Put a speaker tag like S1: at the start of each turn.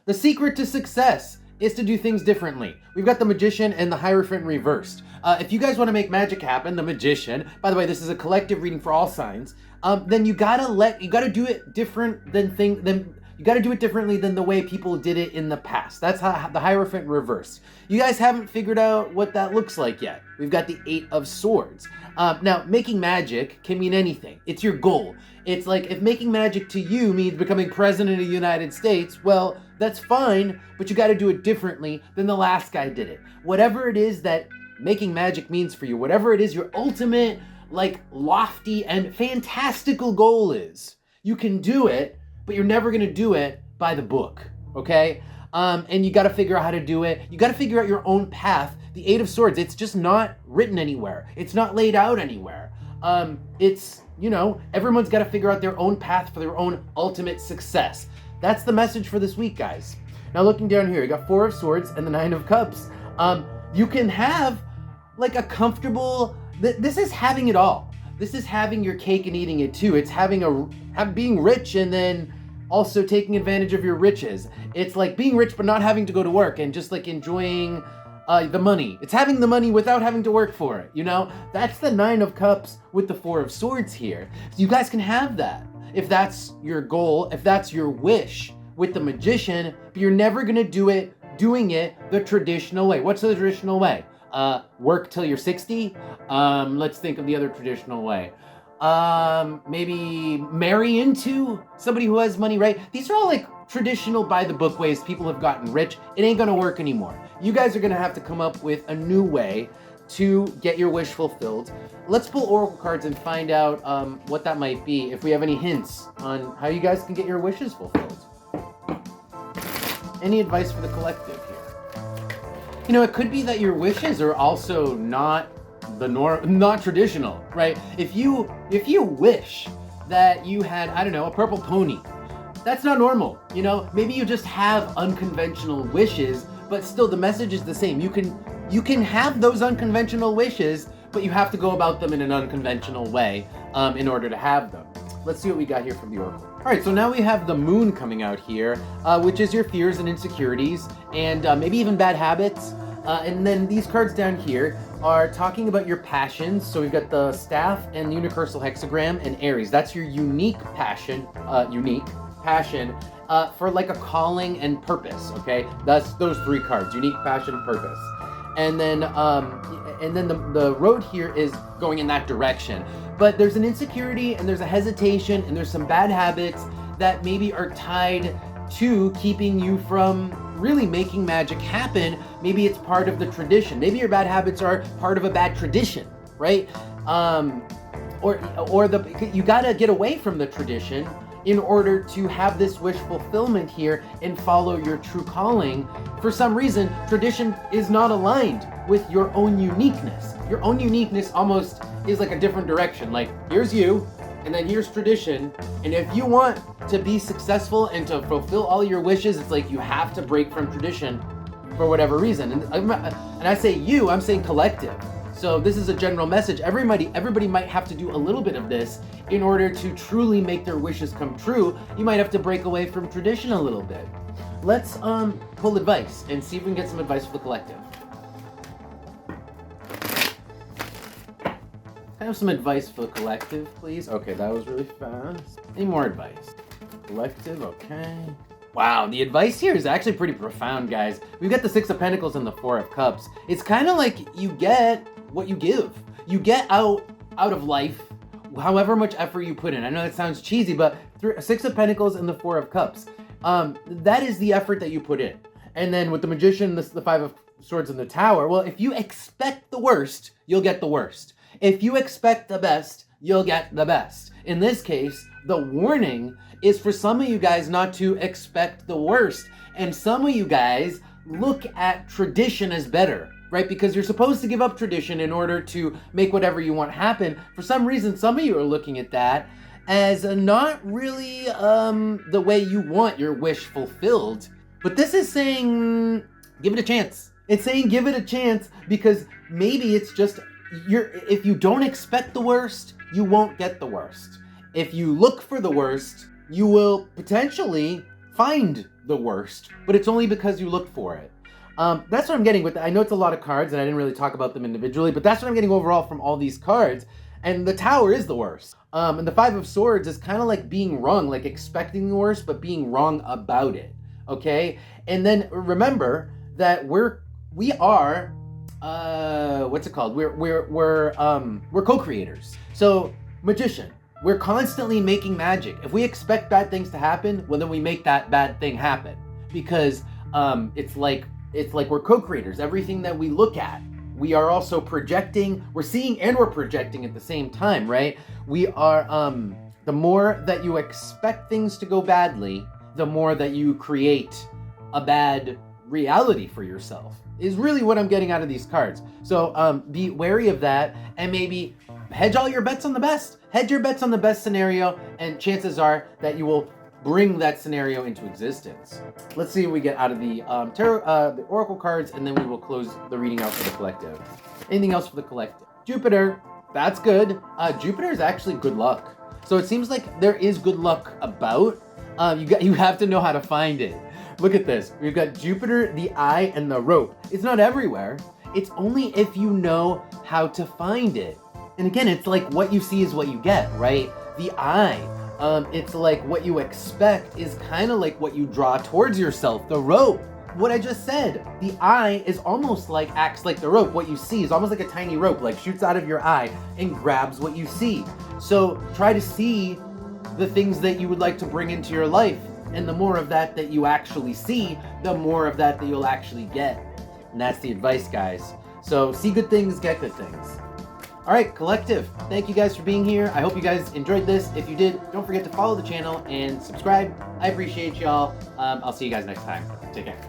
S1: The secret to success is to do things differently. We've got the Magician and the Hierophant reversed. If you guys want to make magic happen, the Magician, by the way, this is a collective reading for all signs, then you gotta do it different you gotta do it differently than the way people did it in the past. That's how the Hierophant reversed. You guys haven't figured out what that looks like yet. We've got the Eight of Swords. Now, making magic can mean anything. It's your goal. It's like if making magic to you means becoming president of the United States, well, that's fine, but you gotta do it differently than the last guy did it. Whatever it is that making magic means for you, whatever it is your ultimate, like, lofty and fantastical goal is, you can do it, but you're never gonna do it by the book, okay? And you gotta figure out how to do it. You gotta figure out your own path. The Eight of Swords, it's just not written anywhere. It's not laid out anywhere. It's, everyone's gotta figure out their own path for their own ultimate success. That's the message for this week, guys. Now looking down here, you got Four of Swords and the Nine of Cups. You can have like a comfortable, this is having it all. This is having your cake and eating it too. It's being rich and then also taking advantage of your riches. It's like being rich but not having to go to work and just like enjoying the money. It's having the money without having to work for it, That's the Nine of Cups with the Four of Swords here. So you guys can have that if that's your goal, if that's your wish with the Magician, but you're never gonna doing it the traditional way. What's the traditional way? Work till you're 60. Let's think of the other traditional way. Maybe marry into somebody who has money, right? These are all like traditional by the book ways people have gotten rich. It ain't gonna work anymore. You guys are gonna have to come up with a new way to get your wish fulfilled. Let's pull oracle cards and find out what that might be, if we have any hints on how you guys can get your wishes fulfilled. Any advice for the collective here? It could be that your wishes are also not traditional, right? If you wish that you had, a purple pony, that's not normal. Maybe you just have unconventional wishes, but still the message is the same. You can have those unconventional wishes, but you have to go about them in an unconventional way in order to have them. Let's see what we got here from the oracle. All right, so now we have the moon coming out here, which is your fears and insecurities, and maybe even bad habits. And then these cards down here are talking about your passions. So we've got the staff and the universal hexagram and Aries. That's your unique passion for like a calling and purpose. Okay, that's those three cards: unique, passion, purpose. And then the road here is going in that direction. But there's an insecurity and there's a hesitation and there's some bad habits that maybe are tied to keeping you from really making magic happen. Maybe it's part of the tradition. Maybe your bad habits are part of a bad tradition, right? You gotta get away from the tradition in order to have this wish fulfillment here and follow your true calling. For some reason, tradition is not aligned with your own uniqueness. Your own uniqueness almost is like a different direction. Like, here's you, and then here's tradition. And if you want to be successful and to fulfill all your wishes, it's like you have to break from tradition for whatever reason. And I say you, I'm saying collective. So this is a general message. Everybody might have to do a little bit of this in order to truly make their wishes come true. You might have to break away from tradition a little bit. Let's pull advice and see if we can get some advice for the collective. Can I have some advice for the collective, please? Okay, that was really fast. Any more advice? Collective, okay. Wow, the advice here is actually pretty profound, guys. We've got the Six of Pentacles and the Four of Cups. It's kind of like you get what you give. You get out of life however much effort you put in. I know that sounds cheesy, but Six of Pentacles and the Four of Cups, that is the effort that you put in. And then with the Magician, the Five of Swords and the Tower, well, if you expect the worst, you'll get the worst. If you expect the best, you'll get the best. In this case, the warning is for some of you guys not to expect the worst. And some of you guys look at tradition as better, right? Because you're supposed to give up tradition in order to make whatever you want happen. For some reason, some of you are looking at that as not really the way you want your wish fulfilled. But this is saying, give it a chance. It's saying give it a chance because maybe it's just, if you don't expect the worst, you won't get the worst. If you look for the worst, you will potentially find the worst, but it's only because you looked for it. That's what I'm getting with. I know it's a lot of cards, and I didn't really talk about them individually, but that's what I'm getting overall from all these cards. And the Tower is the worst. And the Five of Swords is kind of like being wrong, like expecting the worst, but being wrong about it. Okay? And then remember that we are what's it called? We're co-creators. So Magician, we're constantly making magic. If we expect bad things to happen, well then we make that bad thing happen. Because it's like we're co-creators. Everything that we look at, we are also projecting, we're seeing and we're projecting at the same time, right? We are, the more that you expect things to go badly, the more that you create a bad reality for yourself, is really what I'm getting out of these cards. So be wary of that, and maybe hedge all your bets on the best. Hedge your bets on the best scenario, and chances are that you will bring that scenario into existence. Let's see what we get out of the tarot, the oracle cards, and then we will close the reading out for the collective. Anything else for the collective? Jupiter, that's good. Jupiter is actually good luck. So it seems like there is good luck about. You have to know how to find it. Look at this. We've got Jupiter, the Eye, and the Rope. It's not everywhere. It's only if you know how to find it. And again, it's like what you see is what you get, right? The Eye. It's like what you expect is kind of like what you draw towards yourself. The Rope, what I just said. The Eye is almost like, acts like the rope. What you see is almost like a tiny rope, like shoots out of your eye and grabs what you see. So try to see the things that you would like to bring into your life. And the more of that you actually see, the more of that you'll actually get. And that's the advice, guys. So see good things, get good things. All right, collective, thank you guys for being here. I hope you guys enjoyed this. If you did, don't forget to follow the channel and subscribe. I appreciate y'all. I'll see you guys next time. Take care.